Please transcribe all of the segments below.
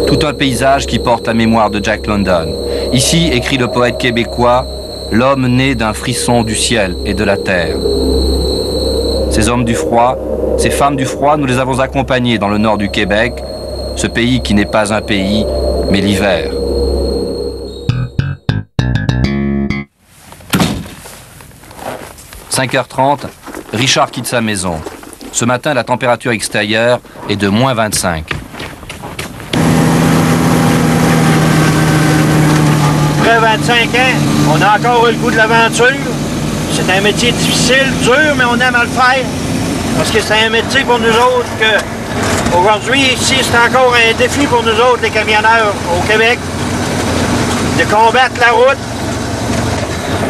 Tout un paysage qui porte la mémoire de Jack London. Ici, écrit le poète québécois, l'homme né d'un frisson du ciel et de la terre. Ces hommes du froid, ces femmes du froid, nous les avons accompagnés dans le nord du Québec, ce pays qui n'est pas un pays, mais l'hiver. « 5h30, Richard quitte sa maison. Ce matin, la température extérieure est de moins 25. Après 25 ans, on a encore le goût de l'aventure. C'est un métier difficile, dur, mais on aime à le faire. Parce que c'est un métier pour nous autres que, aujourd'hui, ici, c'est encore un défi pour nous autres, les camionneurs au Québec, de combattre la route.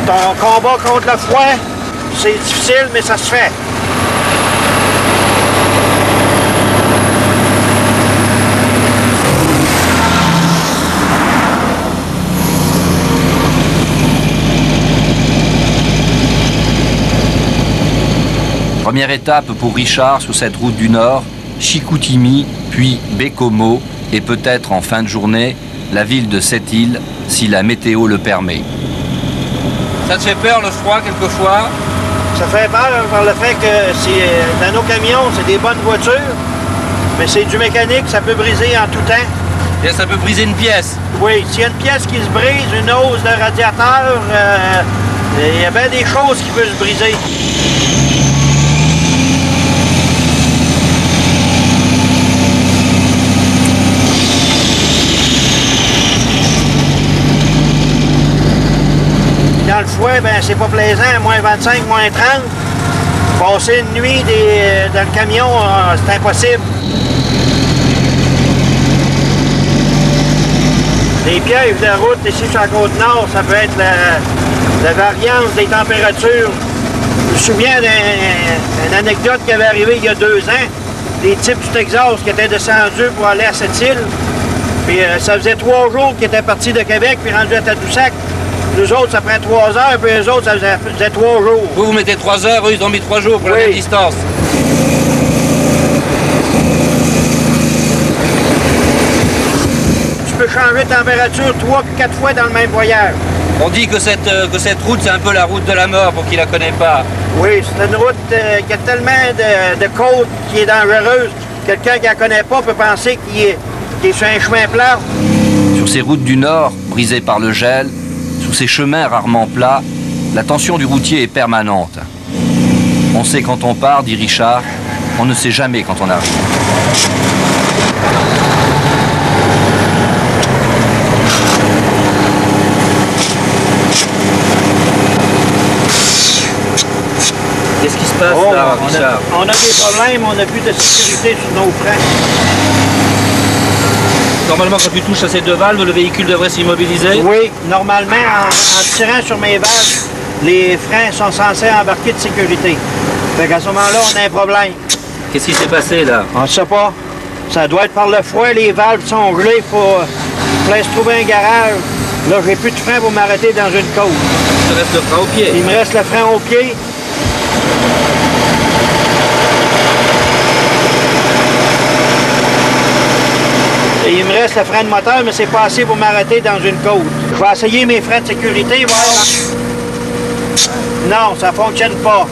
Ton combat contre le froid, c'est difficile, mais ça se fait. Première étape pour Richard sur cette route du Nord, Chicoutimi, puis Bécomo, et peut-être en fin de journée, la ville de Sept-Îles, si la météo le permet. Ça te fait peur le froid quelquefois? Ça fait peur par le fait que dans nos camions, c'est des bonnes voitures, mais c'est du mécanique, ça peut briser en tout temps. Et ça peut briser une pièce? Oui, s'il y a une pièce qui se brise, une hausse de radiateur, il y a bien des choses qui peuvent se briser. Dans le fouet, ben c'est pas plaisant, moins 25, moins 30. Passer une nuit dans le camion, c'est impossible. Les pièges de route ici sur la Côte-Nord, ça peut être la variance des températures. Je me souviens d'une anecdote qui avait arrivé il y a 2 ans. Des types du Texas qui étaient descendus pour aller à Sept-Îles. Puis ça faisait 3 jours qu'ils étaient partis de Québec puis rendus à Tadoussac. Nous autres, ça prend 3 heures, puis eux autres, ça faisait 3 jours. Vous mettez 3 heures, eux, ils ont mis 3 jours pour la même distance. Tu peux changer de température 3 ou 4 fois dans le même voyage. On dit que cette route, c'est un peu la route de la mort, pour qui ne la connaît pas. Oui, c'est une route qui a tellement de côtes qui est dangereuse. Quelqu'un qui ne la connaît pas peut penser qu'il est sur un chemin plat. Sur ces routes du Nord, brisées par le gel, sous ces chemins rarement plats, la tension du routier est permanente. On sait quand on part, dit Richard, on ne sait jamais quand on arrive. Qu'est-ce qui se passe là, Richard? On a des problèmes, on n'a plus de sécurité sur nos freins. Normalement, quand tu touches à ces 2 valves, le véhicule devrait s'immobiliser? Oui, normalement, en tirant sur mes valves, les freins sont censés embarquer de sécurité. Fait qu'à ce moment-là, on a un problème. Qu'est-ce qui s'est passé là? On ne sait pas. Ça doit être par le froid, les valves sont gelées pour se trouver un garage. Là, j'ai plus de frein pour m'arrêter dans une côte. Il te reste le frein au pied? Il me reste le frein au pied. Et il me reste le frein de moteur, mais c'est pas assez pour m'arrêter dans une côte. Je vais essayer mes freins de sécurité, voir. Non, ça fonctionne pas.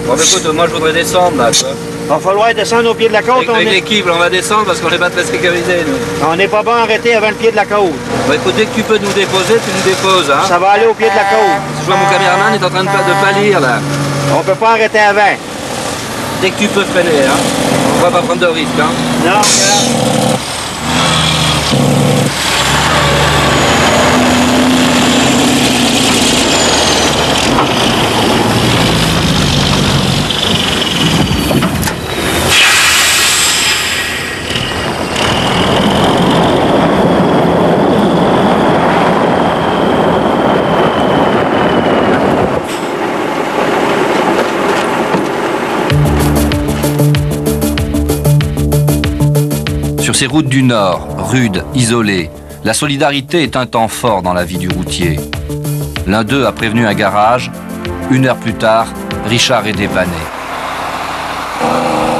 Bon, mais écoute, moi je voudrais descendre là, quoi. Il va falloir descendre au pied de la côte. Avec l'équipe, on va descendre parce qu'on n'est pas très sécurisés, nous. On n'est pas bon arrêté avant le pied de la côte. Bon, écoute, dès que tu peux nous déposer, tu nous déposes, hein. Ça va aller au pied de la côte. Je vois mon caméraman est en train de pâlir, là. On peut pas arrêter avant. Dès que tu peux freiner, hein. On va pas prendre de risque, hein. Non, Sur ces routes du Nord, rudes, isolées, la solidarité est un temps fort dans la vie du routier. L'un d'eux a prévenu un garage. 1 heure plus tard, Richard est dépanné.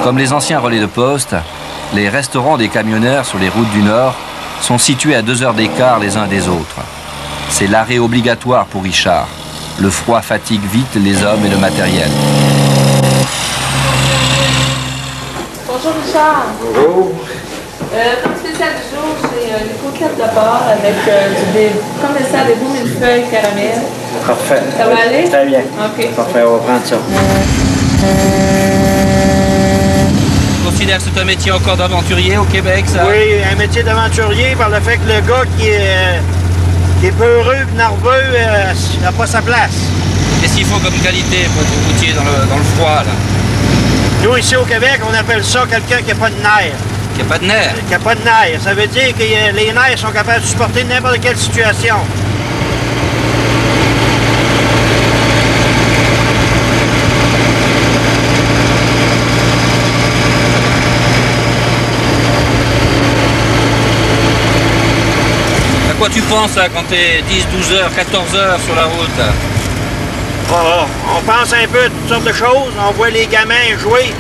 Comme les anciens relais de poste, Les restaurants des camionneurs sur les routes du Nord sont situés à 2 heures d'écart les uns des autres. C'est l'arrêt obligatoire pour Richard. Le froid fatigue vite les hommes et le matériel. Bonjour Richard. Bonjour. Comme spécial du jour, j'ai une côtelette de porc avec comme dessert des beaux millefeuilles caramel. Parfait. Ça va aller? Très bien. OK. Parfait, on va prendre ça. Tu considères que c'est un métier encore d'aventurier au Québec, ça? Oui, un métier d'aventurier par le fait que le gars qui est peureux et nerveux n'a pas sa place. Qu'est-ce qu'il faut comme qualité pour être routier dans le froid, là? Nous, ici au Québec, on appelle ça quelqu'un qui n'a pas de nerfs. Il n'y a pas de nerfs. Qui n'a pas de nerfs. Ça veut dire que les nerfs sont capables de supporter n'importe quelle situation. À quoi tu penses, là, quand t'es 10, 12 heures, 14 heures sur la route? On pense un peu à toutes sortes de choses. On voit les gamins jouer.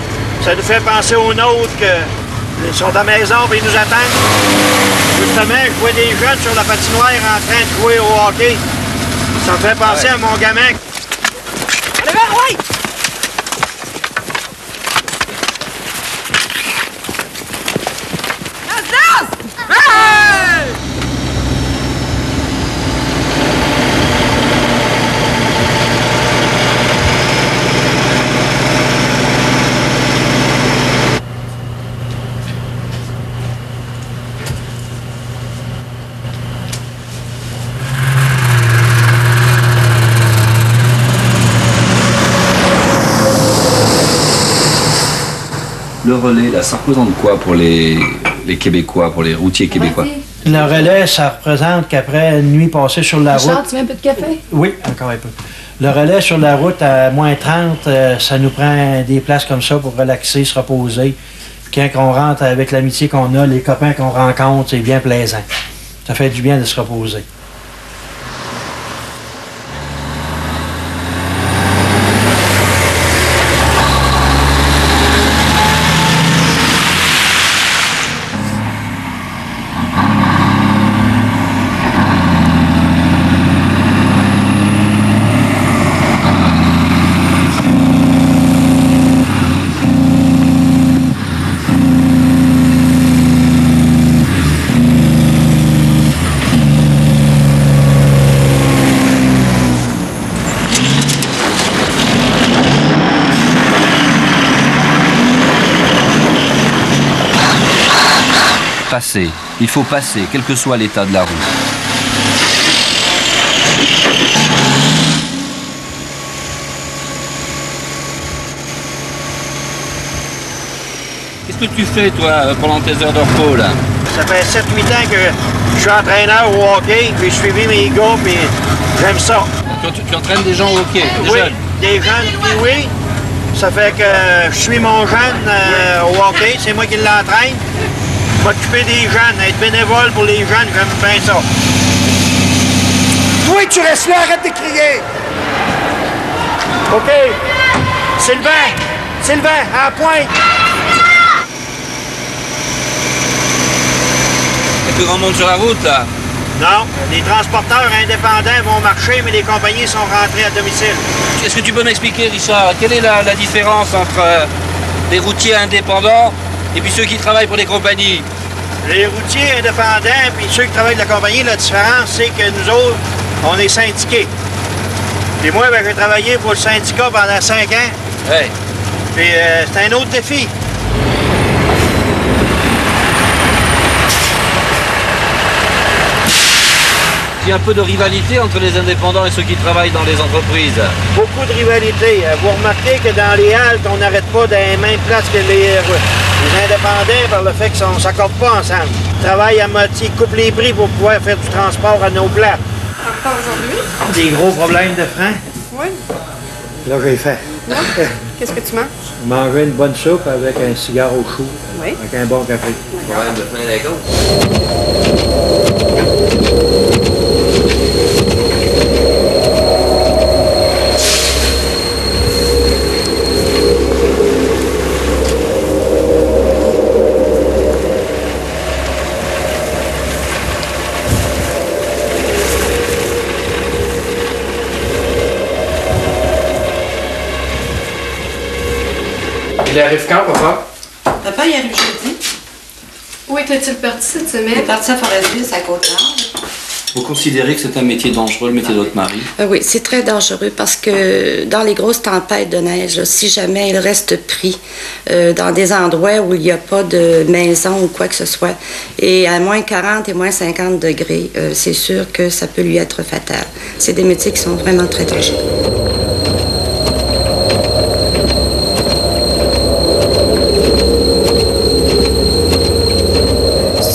Ça nous fait penser aux nôtres qu'ils sont à la maison et ils nous attendent. Justement, je vois des jeunes sur la patinoire en train de jouer au hockey. Ça me fait penser à mon gamin. Allez, oui! Le relais, là, ça représente quoi pour les Québécois, pour les routiers québécois? Le relais, ça représente qu'après une nuit passée sur la Richard, route... tu veux un peu de café? Oui, encore un peu. Le relais sur la route à moins 30, ça nous prend des places comme ça pour relaxer, se reposer. Puis quand on rentre avec l'amitié qu'on a, les copains qu'on rencontre, c'est bien plaisant. Ça fait du bien de se reposer. Passer. Il faut passer, quel que soit l'état de la route. Qu'est-ce que tu fais, toi, pendant tes heures de repos, là? Ça fait 7-8 ans que je suis entraîneur au hockey, puis je suivi mes gars, puis j'aime ça. Tu entraînes des gens au hockey, des Oui, jeunes? des jeunes, puis oui. Ça fait que je suis mon jeune au hockey, c'est moi qui l'entraîne. M'occuper des jeunes, être bénévole pour les jeunes, j'aime bien ça. Oui, tu restes là, arrête de crier. OK. Sylvain, à la pointe. Il y a plus grand monde sur la route, là? Non, les transporteurs indépendants vont marcher, mais les compagnies sont rentrées à domicile. Est-ce que tu peux m'expliquer, Richard, quelle est la différence entre les routiers indépendants et puis ceux qui travaillent pour les compagnies? Les routiers indépendants puis ceux qui travaillent de la compagnie, la différence, c'est que nous autres, on est syndiqués. Puis moi, ben, j'ai travaillé pour le syndicat pendant 5 ans. Ouais. Puis c'est un autre défi. Il y a un peu de rivalité entre les indépendants et ceux qui travaillent dans les entreprises. Beaucoup de rivalité. Vous remarquez que dans les haltes, on n'arrête pas dans les mêmes places que les indépendants par le fait qu'on ne s'accorde pas ensemble. Ils travaillent à moitié, ils coupent les prix pour pouvoir faire du transport à nos places. Encore aujourd'hui? Des gros problèmes de frein. Oui. Là, j'ai fait. Non? Qu'est-ce que tu manges? Manger une bonne soupe avec un cigare au chou. Oui. Avec un bon café. Problème de frein d'écho. Il arrive quand, papa? Papa, il arrive jeudi. Où était-il parti cette semaine? Il est parti à Forestville, c'est à Côte-Nord. Vous considérez que c'est un métier dangereux, le métier de votre mari? Oui, c'est très dangereux parce que dans les grosses tempêtes de neige, si jamais il reste pris dans des endroits où il n'y a pas de maison ou quoi que ce soit, et à moins 40 et moins 50 degrés, c'est sûr que ça peut lui être fatal. C'est des métiers qui sont vraiment très dangereux.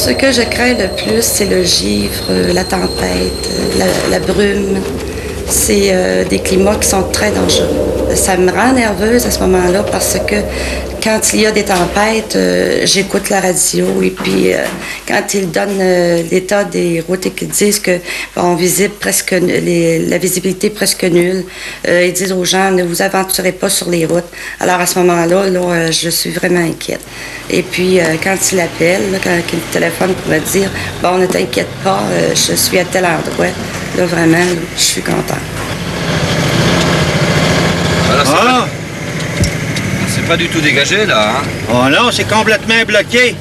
Ce que je crains le plus, c'est le givre, la tempête, la brume. C'est des climats qui sont très dangereux. Ça me rend nerveuse à ce moment-là parce que quand il y a des tempêtes, j'écoute la radio et puis quand ils donnent l'état des routes et qu'ils disent que on visite presque la visibilité est presque nulle, ils disent aux gens ne vous aventurez pas sur les routes. Alors à ce moment-là, je suis vraiment inquiète. Et puis quand il appelle, là, quand il téléphone pour me dire bon ne t'inquiète pas, je suis à tel endroit, là vraiment, là, je suis contente. Voilà, c'est pas du tout dégagé, là, hein? Oh non, c'est complètement bloqué.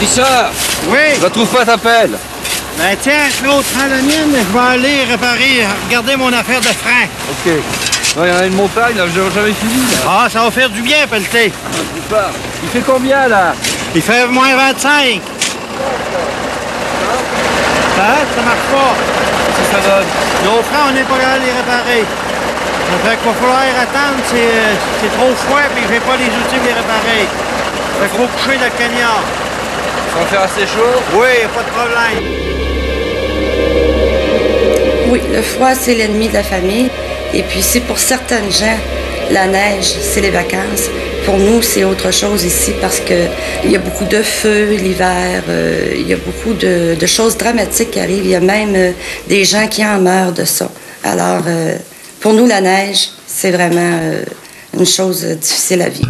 Richard! Oui? Je trouve pas ta pelle! Ben tiens, Claude, prends la mienne, je vais aller réparer, regarder mon affaire de frein. Ok. Il y en a une montagne, là, j'ai jamais fini, là. Ah, ça va faire du bien, pelleter. Il fait combien, là? Il fait moins 25. Ça marche pas. Qu'est-ce que ça donne? Nos freins, on n'est pas capable de les réparer. Ça fait qu'il va falloir attendre, c'est trop froid, puis j'ai pas les outils pour les réparer. Fait qu'il faut coucher dans le cagnard. Ça va faire assez chaud? Oui, pas de problème. Oui, le froid, c'est l'ennemi de la famille. Et puis, si pour certaines gens, la neige, c'est les vacances, pour nous, c'est autre chose ici parce qu'il y a beaucoup de feux l'hiver, il y a beaucoup de choses dramatiques qui arrivent. Il y a même des gens qui en meurent de ça. Alors, pour nous, la neige, c'est vraiment une chose difficile à vivre.